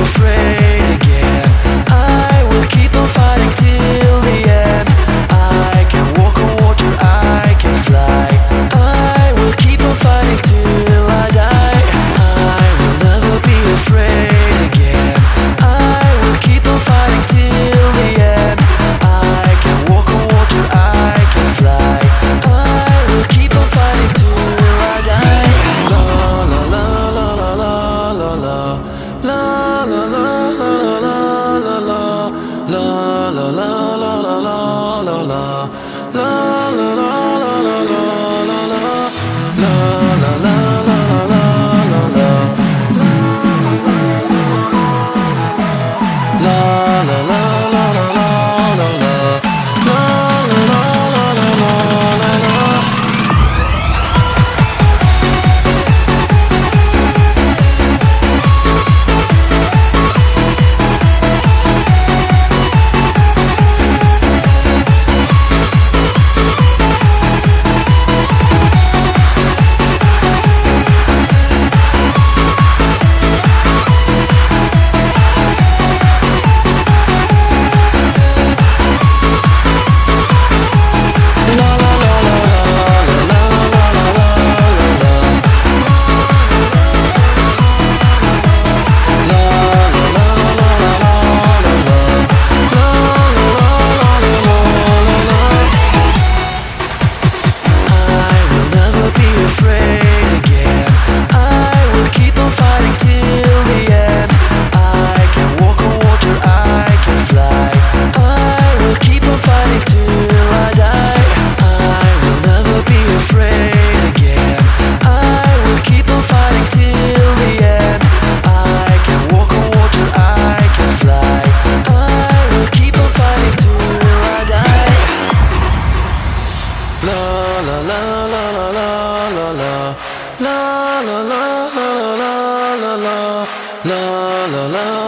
afraid again. I will keep on fighting till the end. I can walk on water, I can fly. I will keep on fighting till I die. I will never be afraid again. I will keep on fighting till the end. I can walk on water, I can fly. I will keep on fighting till I die. La la la la la la la la. La la la la la la la. La la la la la la la la. La la la la la la la la. La la la la la la la la. La la la la la la la la. La la la la la la la la. Afraid again. I will keep on fighting till the end. I can walk on water, I can fly. I will keep on fighting till I die. I will never be afraid again. I will keep on fighting till the end. I can walk on water, I can fly. I will keep on fighting till I die. La la la la la la. La la la la la la la la la la la la.